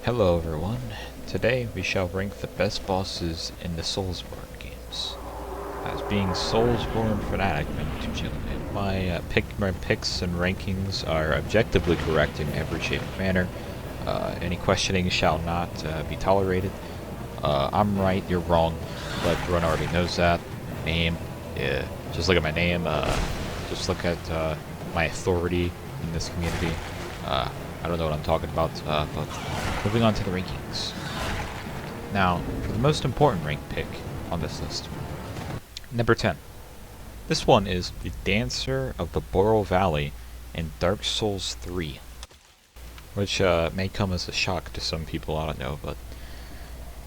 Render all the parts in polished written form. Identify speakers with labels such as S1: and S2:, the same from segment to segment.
S1: Hello everyone, today we shall rank the best bosses in the Soulsborne games. As being Soulsborne fanatic, my picks and rankings are objectively correct in every shape and manner. Any questioning shall not be tolerated. I'm right, you're wrong, but everyone already knows that. Name, just look at my name, just look at my authority in this community. I don't know what I'm talking about, but moving on to the rankings. Now, for the most important rank pick on this list. Number 10. This one is the Dancer of the Boral Valley in Dark Souls 3. Which may come as a shock to some people, I don't know, but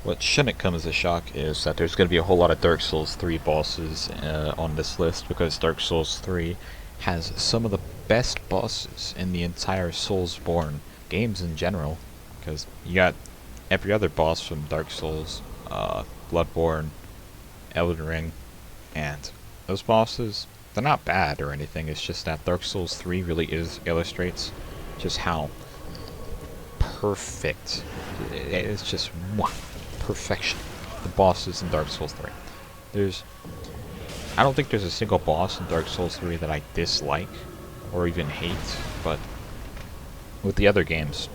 S1: what shouldn't come as a shock is that there's going to be a whole lot of Dark Souls 3 bosses on this list, because Dark Souls 3 has some of the best bosses in the entire Soulsborne games in general, because you got every other boss from Dark Souls, Bloodborne, Elden Ring, and those bosses, they're not bad or anything, it's just that Dark Souls 3 really illustrates just how perfect, it's just perfection, the bosses in Dark Souls 3. I don't think there's a single boss in Dark Souls 3 that I dislike or even hate, but with the other games,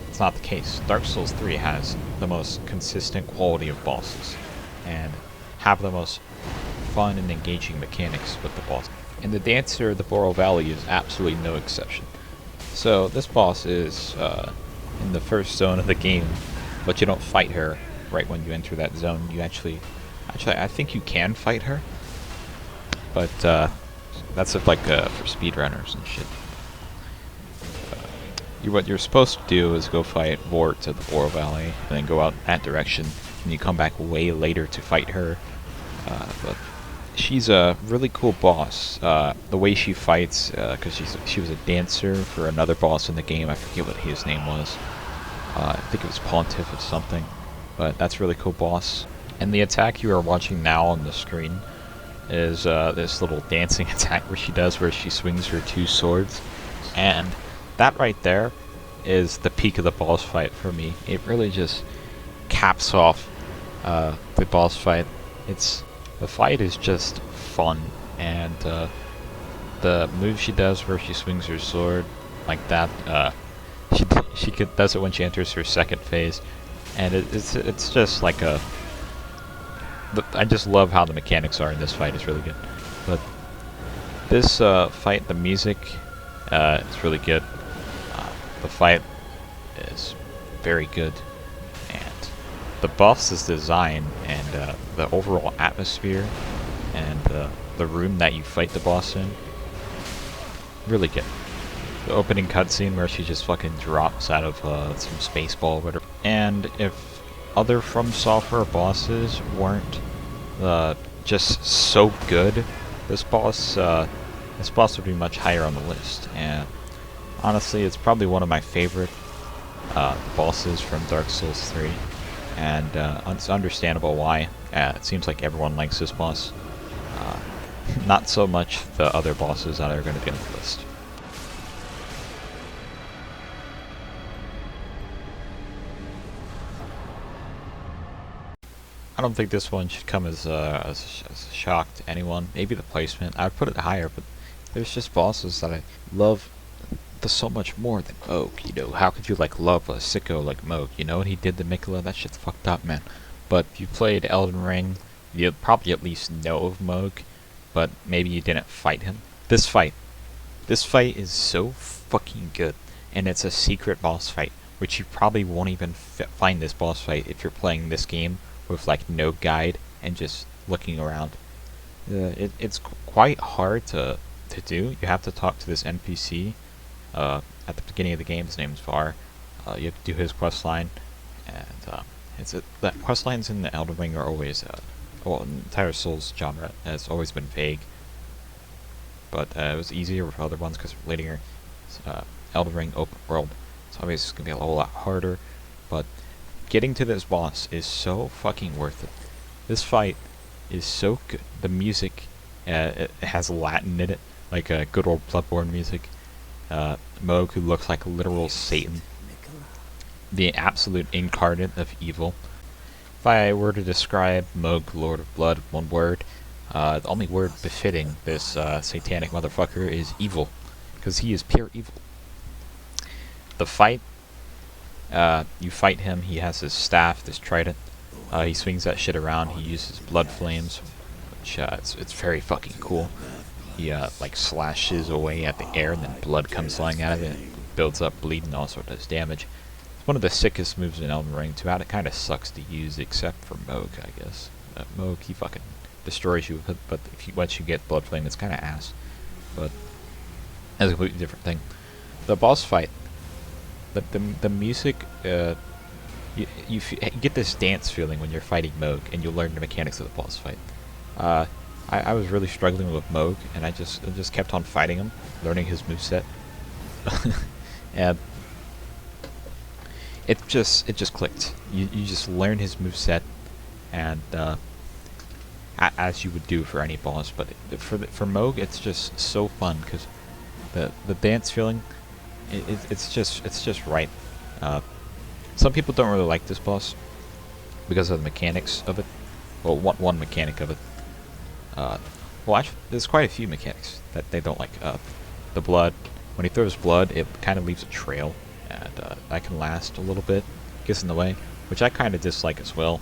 S1: it's not the case. Dark Souls 3 has the most consistent quality of bosses and have the most fun and engaging mechanics with the boss. And the Dancer of the Boral Valley is absolutely no exception. So this boss is in the first zone of the game, but you don't fight her right when you enter that zone. You actually, I think you can fight her, but that's for speedrunners and shit. What you're supposed to do is go fight Vort at the Boral Valley, and then go out that direction, and you come back way later to fight her. But she's a really cool boss. The way she fights, because she was a dancer for another boss in the game. I forget what his name was. I think it was Pontiff or something. But that's a really cool boss. And the attack you are watching now on the screen is this little dancing attack where she swings her two swords. And that right there is the peak of the boss fight for me. It really just caps off the boss fight. The fight is just fun, and the move she does where she swings her sword like that, she does it when she enters her second phase, and it's just like I just love how the mechanics are in this fight. It's really good. But this fight, the music, is really good. The fight is very good, and the boss's design and the overall atmosphere and the room that you fight the boss in, really good. The opening cutscene where she just fucking drops out of some space ball or whatever. And if other From Software bosses weren't just so good, this boss would be much higher on the list. And honestly, it's probably one of my favorite bosses from Dark Souls 3, and it's understandable why. It seems like everyone likes this boss. Not so much the other bosses that are going to be on the list. I don't think this one should come as a shock to anyone. Maybe the placement. I would put it higher, but there's just bosses that I love so much more than Moog. You know, how could you love a sicko like Moog? You know what he did to Mikola? That shit's fucked up, man. But if you played Elden Ring, you'd probably at least know of Moog, but maybe you didn't fight him. This fight is so fucking good, and it's a secret boss fight, which you probably won't even find this boss fight if you're playing this game with no guide and just looking around. It's quite hard to do. You have to talk to this NPC at the beginning of the game. His name's Var. You have to do his quest line, and that quest lines in the Elden Ring are always, well, in the entire Souls genre has always been vague, but it was easier with other ones because later Elden Ring open world, so obviously it's gonna be a whole lot harder. But getting to this boss is so fucking worth it. This fight is so good. The music, it has Latin in it, like good old Bloodborne music. Moog, who looks like literal Satan. the absolute incarnate of evil. If I were to describe Moog, Lord of Blood, one word, the only word befitting this satanic motherfucker is evil, because he is pure evil. The fight, you fight him, he has his staff, this trident, he swings that shit around, he uses blood flames, which it's very fucking cool. He like slashes away at the air and then blood comes flying out of it, builds up bleeding, also does damage. It's one of the sickest moves in Elden Ring. Too bad it kind of sucks to use, except for Moog, I guess. Moog, he fucking destroys you, but if you, once you get blood flame, it's kind of ass. But that's a completely different thing. The boss fight, the music, you get this dance feeling when you're fighting Moog, and you learn the mechanics of the boss fight. I was really struggling with Moog, and I just kept on fighting him, learning his moveset, and it just clicked. You just learn his moveset, and as you would do for any boss. But for Moog, it's just so fun because the dance feeling, it's just right. Some people don't really like this boss because of the mechanics of it. Well, one mechanic of it. Well, actually, there's quite a few mechanics that they don't like. The blood, when he throws blood, it kind of leaves a trail, and that can last a little bit, gets in the way, which I kind of dislike as well.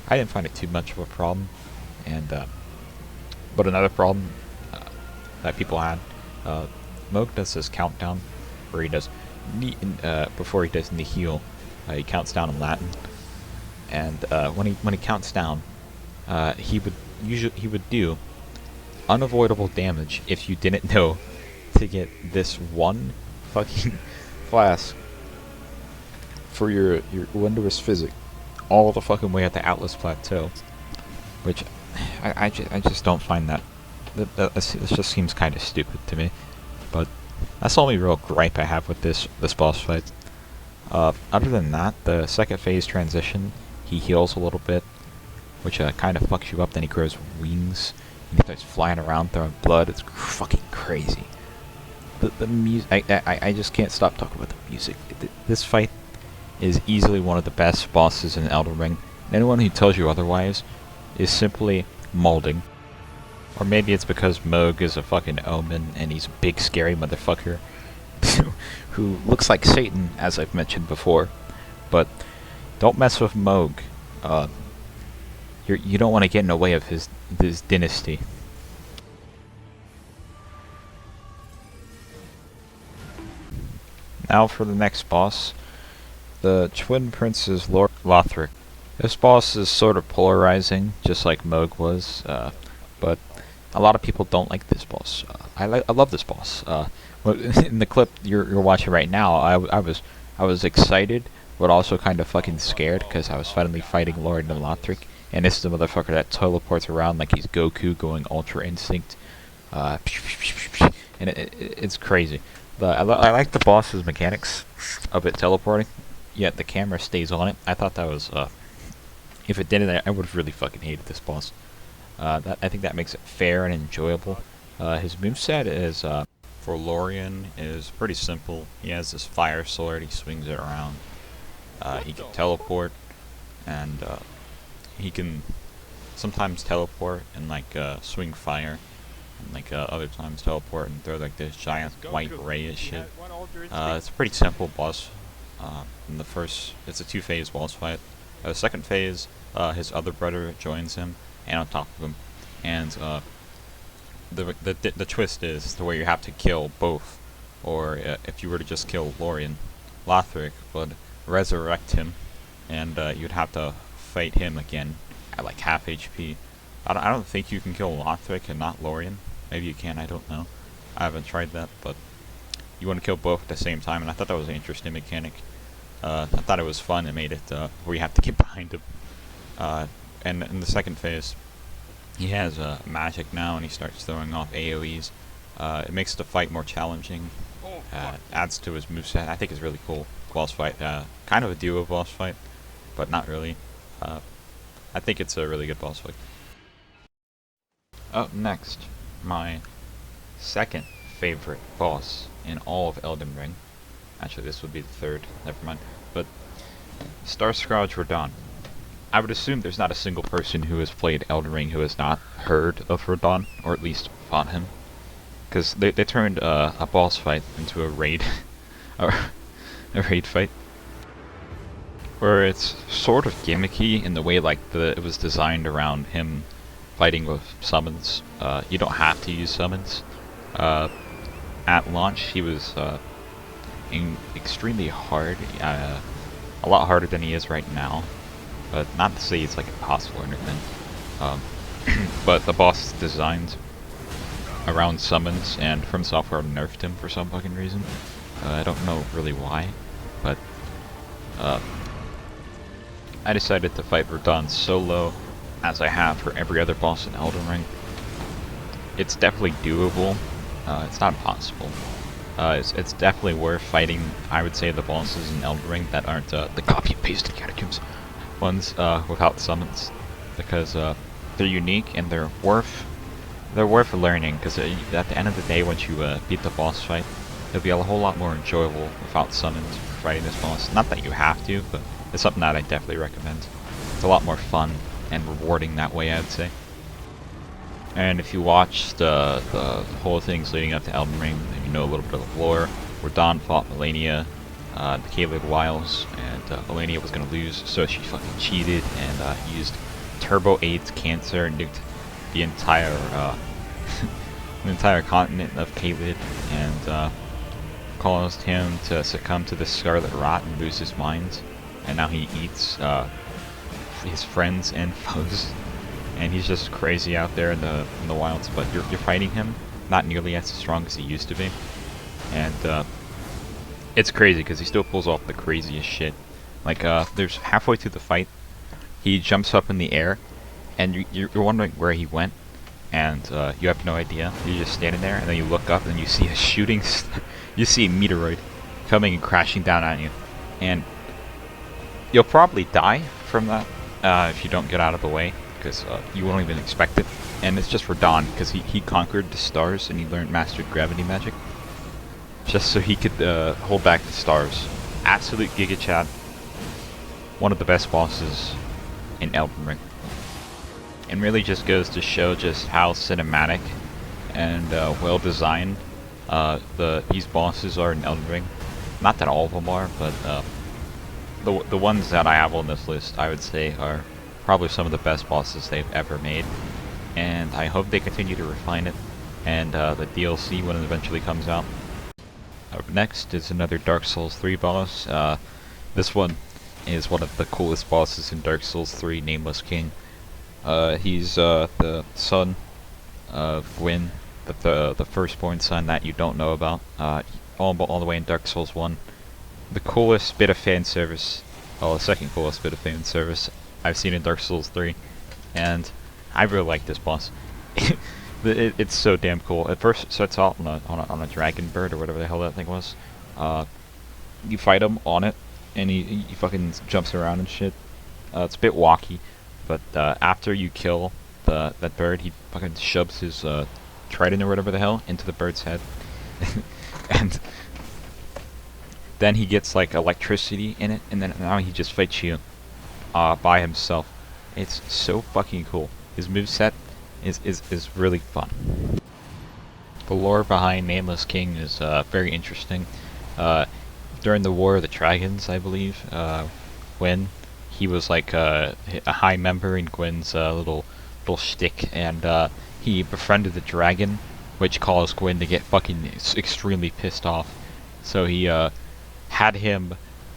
S1: I didn't find it too much of a problem, and but another problem that people had, Moog does this countdown where he does before he does Nihil, he counts down in Latin, and when he counts down, he would do unavoidable damage if you didn't know to get this one fucking flask for your wondrous physic all the fucking way at the Atlas Plateau, which I just don't find that this just seems kind of stupid to me. But that's the only real gripe I have with this boss fight. Other than that, the second phase transition, he heals a little bit, which kind of fucks you up. Then he grows wings, and he starts flying around throwing blood. It's fucking crazy. The music, I just can't stop talking about the music. This fight is easily one of the best bosses in Elden Ring. Anyone who tells you otherwise is simply molding. Or maybe it's because Moog is a fucking omen and he's a big scary motherfucker who looks like Satan, as I've mentioned before. But don't mess with Moog. You don't want to get in the way of his dynasty. Now for the next boss, the Twin Princes Lord Lothric. This boss is sort of polarizing, just like Moog was, but a lot of people don't like this boss. I love this boss. In the clip you're watching right now, I was excited, but also kind of fucking scared because I was finally fighting Lord Lothric, and this is the motherfucker that teleports around like he's Goku going Ultra Instinct, and it's crazy. I like the boss's mechanics of it teleporting, yet the camera stays on it. I thought that was, if it didn't, I would have really fucking hated this boss. I think that makes it fair and enjoyable. His moveset is, for Lorien, is pretty simple. He has this fire sword, he swings it around. He can teleport, and he can sometimes teleport and like swing fire. And like other times teleport and throw like this giant white ray of shit. It's a pretty simple boss. In the first, it's a two-phase boss fight. The second phase, his other brother joins him, and on top of him. And the twist is to where you have to kill both, or if you were to just kill Lorien, Lothric would resurrect him, and you'd have to fight him again at like half HP. I don't think you can kill Lothric and not Lorien. Maybe you can, I don't know. I haven't tried that, but you want to kill both at the same time, and I thought that was an interesting mechanic. I thought it was fun. It made it where you have to get behind him. And in the second phase, he has magic now, and he starts throwing off AoEs. It makes the fight more challenging. Adds to his moveset. I think it's really cool boss fight. Kind of a duo boss fight, but not really. I think it's a really good boss fight. Up next, my second favorite boss in all of Elden Ring. Actually, this would be the third. Never mind. But Star Scourge Radahn. I would assume there's not a single person who has played Elden Ring who has not heard of Radahn, or at least fought him. Because they turned a boss fight into a raid, or a raid fight, where it's sort of gimmicky in the way like it was designed around him fighting with summons. You don't have to use summons. At launch, he was extremely hard, a lot harder than he is right now. But not to say it's like impossible or anything. But the boss is designed around summons, and From Software nerfed him for some fucking reason. I don't know really why, but I decided to fight Radahn solo, as I have for every other boss in Elden Ring. It's definitely doable. It's not impossible. It's definitely worth fighting, I would say, the bosses in Elden Ring that aren't the copy and pasted catacombs ones without summons, because they're unique and they're worth learning. Because at the end of the day, once you beat the boss fight, it'll be a whole lot more enjoyable without summons for fighting this boss. Not that you have to, but it's something that I definitely recommend. It's a lot more fun and rewarding that way, I would say. And if you watch the whole things leading up to Elden Ring, and you know a little bit of the lore, Radahn fought Melania, the Caelid Wilds, and Melania was gonna lose, so she fucking cheated and used Turbo AIDS Cancer and nuked the entire the entire continent of Caelid, and caused him to succumb to the Scarlet Rot and lose his mind. And now he eats his friends and foes. And he's just crazy out there in the wilds, but you're fighting him not nearly as strong as he used to be, and it's crazy because he still pulls off the craziest shit. Like there's halfway through the fight, he jumps up in the air, and you're wondering where he went, and you have no idea. You're just standing there, and then you look up, and you see a shooting, you see a meteoroid coming and crashing down on you, and you'll probably die from that if you don't get out of the way. Because you won't even expect it, and it's just for Radahn because he conquered the stars and he learned mastered gravity magic, just so he could hold back the stars. Absolute Giga Chad, one of the best bosses in Elden Ring, and really just goes to show just how cinematic and well designed these bosses are in Elden Ring. Not that all of them are, but the ones that I have on this list, I would say, are probably some of the best bosses they've ever made, and I hope they continue to refine it, and the DLC when it eventually comes out. Up next is another Dark Souls 3 boss. This one is one of the coolest bosses in Dark Souls 3, Nameless King. He's the son of Gwyn, the firstborn son that you don't know about, all the way in Dark Souls 1. The coolest bit of fan service, well, the second coolest bit of fan service I've seen in Dark Souls 3, and I really like this boss. It's so damn cool. At first, it starts out on a dragon bird or whatever the hell that thing was. You fight him on it, and he fucking jumps around and shit. It's a bit walky, but after you kill that bird, he fucking shoves his trident or whatever the hell into the bird's head, and then he gets like electricity in it, and then now he just fights you by himself. It's so fucking cool. His moveset is really fun. The lore behind Nameless King is very interesting. During the War of the Dragons, I believe, when he was like a high member in Gwyn's little shtick, and he befriended the dragon, which caused Gwyn to get fucking extremely pissed off. So he had him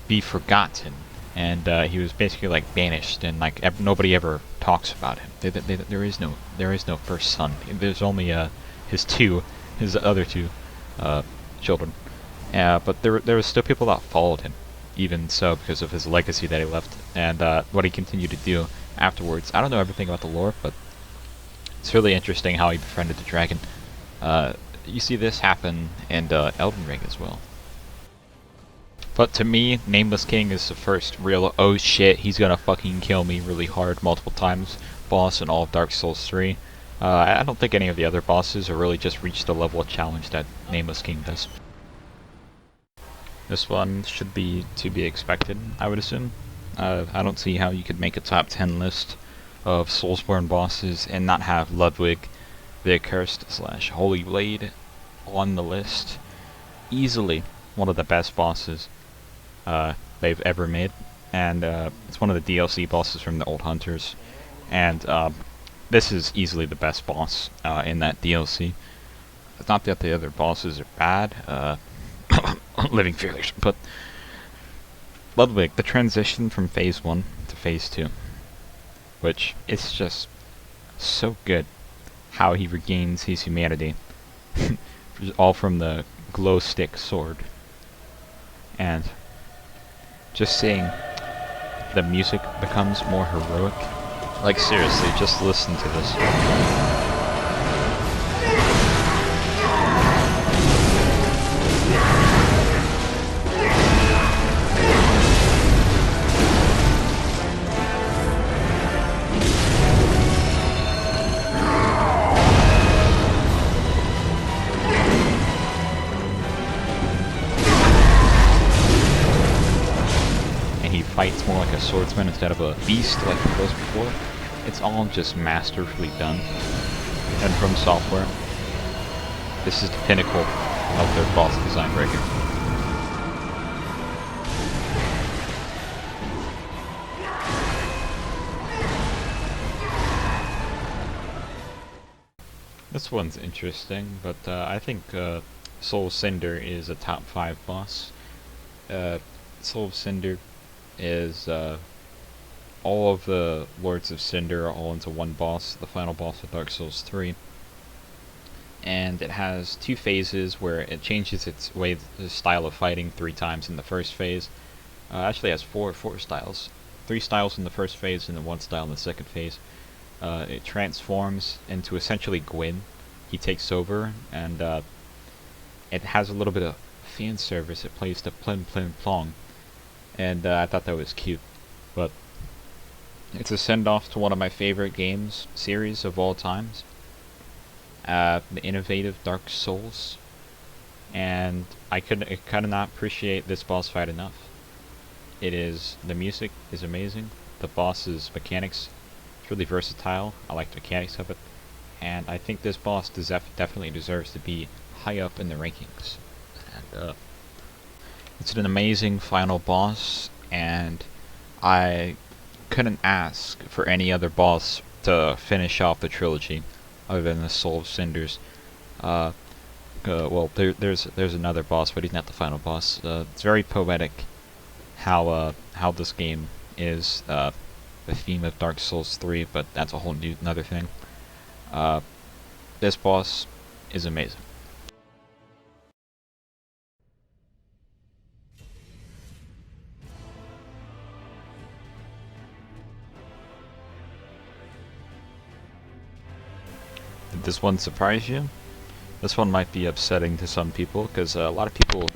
S1: be forgotten, and he was basically like banished, and like nobody ever talks about him. There is no first son. There's only his other two children. But there was still people that followed him, even so, because of his legacy that he left, and what he continued to do afterwards. I don't know everything about the lore, but it's really interesting how he befriended the dragon. You see this happen in Elden Ring as well. But to me, Nameless King is the first real, oh shit, he's gonna fucking kill me really hard multiple times boss in all of Dark Souls 3. I don't think any of the other bosses have really just reached the level of challenge that Nameless King does. This one should be to be expected, I would assume. I don't see how you could make a top 10 list of Soulsborne bosses and not have Ludwig, the Accursed / Holy Blade on the list. Easily one of the best bosses they've ever made, and it's one of the DLC bosses from the old Hunters, and this is easily the best boss in that DLC. It's not that the other bosses are bad, Living Fearless, but Ludwig, the transition from Phase 1 to Phase 2, which is just so good, how he regains his humanity, all from the glow stick sword, and just seeing the music becomes more heroic. Like seriously, just listen to this. Fights more like a swordsman instead of a beast like it was before. It's all just masterfully done. And from Software, this is the pinnacle of their boss design right here. This one's interesting, but I think Soul Cinder is a top 5 boss. Soul Cinder is all of the Lords of Cinder are all into one boss, the final boss of Dark Souls 3. And it has 2 phases where it changes its the style of fighting 3 times in the first phase. Actually it has four styles. 3 styles in the first phase and then 1 style in the second phase. It transforms into essentially Gwyn. He takes over, and it has a little bit of fan service. It plays the plim plim plong. And I thought that was cute, but it's a send-off to one of my favorite games series of all times, the innovative Dark Souls, and I kind of not appreciate this boss fight enough. The music is amazing, the boss's mechanics, it's really versatile. I like the mechanics of it, and I think this boss definitely deserves to be high up in the rankings. And it's an amazing final boss, and I couldn't ask for any other boss to finish off the trilogy other than the Soul of Cinders. Well, there's another boss, but he's not the final boss. It's very poetic how this game is the theme of Dark Souls 3, but that's a whole another thing. This boss is amazing. Did this one surprise you? This one might be upsetting to some people, because a lot of people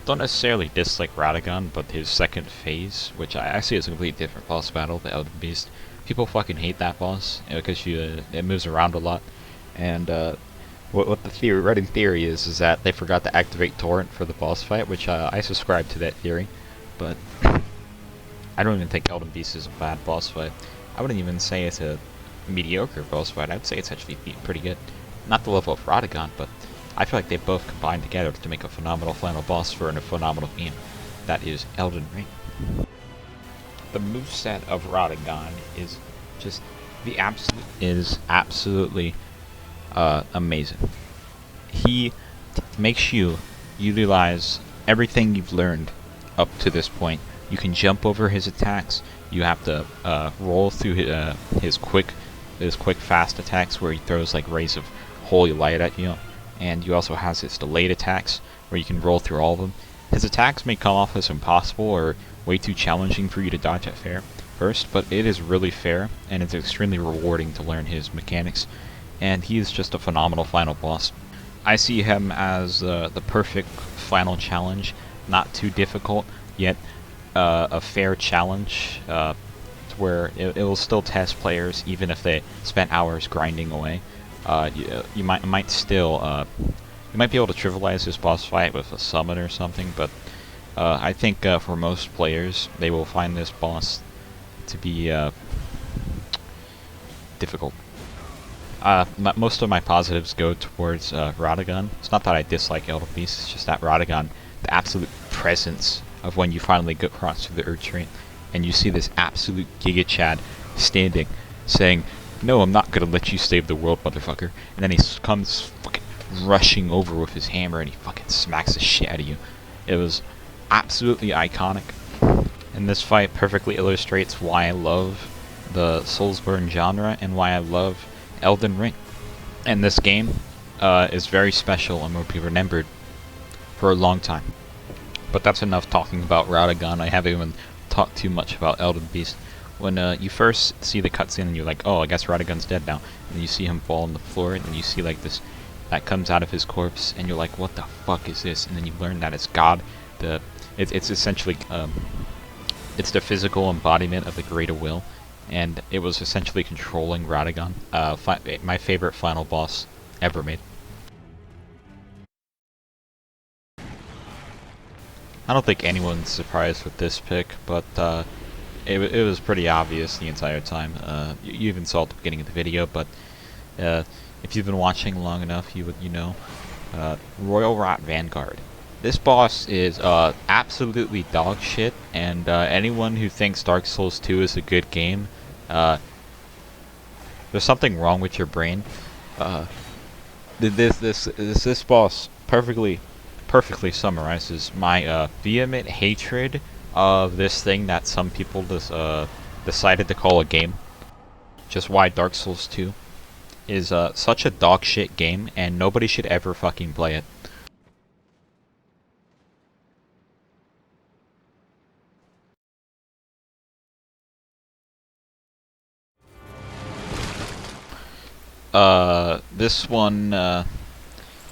S1: don't necessarily dislike Radagon, but his second phase, which I see as a completely different boss battle, the Elden Beast. People fucking hate that boss, because it moves around a lot, and what the running theory is that they forgot to activate Torrent for the boss fight, which I subscribe to that theory, but I don't even think Elden Beast is a bad boss fight. I wouldn't even say it's a mediocre boss fight. I'd say it's actually pretty good. Not the level of Radagon, but I feel like they both combined together to make a phenomenal final boss for a phenomenal game. That is Elden Ring. The moveset of Radagon is just absolutely amazing. He makes you utilize everything you've learned up to this point. You can jump over his attacks. You have to roll through his quick fast attacks where he throws like rays of holy light at you, and you also has his delayed attacks where you can roll through all of them. His attacks may come off as impossible or way too challenging for you to dodge at first, but it is really fair, and it's extremely rewarding to learn his mechanics, and he is just a phenomenal final boss. I see him as the perfect final challenge, not too difficult, yet a fair challenge, where it will still test players even if they spent hours grinding away. You might be able to trivialize this boss fight with a summon or something, but I think for most players they will find this boss to be difficult. Most of my positives go towards Radagon. It's not that I dislike Elder Beast, it's just that Radagon, the absolute presence of when you finally go across through the Earth Train, and you see this absolute Giga Chad standing, saying, "No, I'm not gonna let you save the world, motherfucker." And then he comes fucking rushing over with his hammer, and he fucking smacks the shit out of you. It was absolutely iconic. And this fight perfectly illustrates why I love the soulsborne genre and why I love Elden Ring. And this game is very special and will be remembered for a long time. But that's enough talking about Radagon. I haven't even talked too much about Elden Beast. When you first see the cutscene and you're like, oh, I guess Radagon's dead now, and then you see him fall on the floor, and then you see like this that comes out of his corpse, and you're like, what the fuck is this? And then you learn that it's God. It's essentially it's the physical embodiment of the Greater Will, and it was essentially controlling Radagon. My favorite final boss ever made. I don't think anyone's surprised with this pick, but it was pretty obvious the entire time. You even saw at the beginning of the video, but if you've been watching long enough, you know. Royal Rot Vanguard. This boss is absolutely dog shit, and anyone who thinks Dark Souls 2 is a good game, there's something wrong with your brain. This boss perfectly summarizes my vehement hatred of this thing that some people decided to call a game. Just why Dark Souls 2 is such a dog shit game, and nobody should ever fucking play it.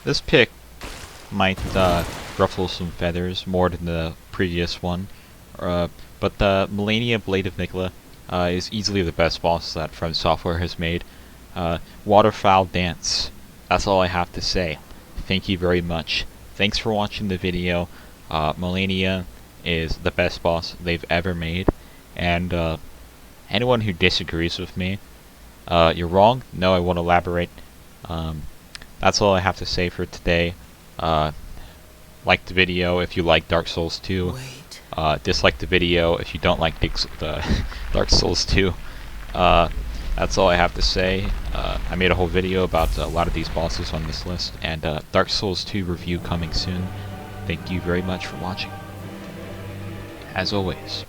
S1: This pick might ruffle some feathers more than the previous one, but the Millennia Blade of Nicola is easily the best boss that From Software has made. Waterfowl Dance. That's all I have to say. Thank you very much. Thanks for watching the video. Millennia is the best boss they've ever made, and anyone who disagrees with me, you're wrong. No, I won't elaborate. That's all I have to say for today. Like the video if you like Dark Souls 2. Dislike the video if you don't like Dark Souls 2. That's all I have to say. I made a whole video about a lot of these bosses on this list, and Dark Souls 2 review coming soon. Thank you very much for watching. As always,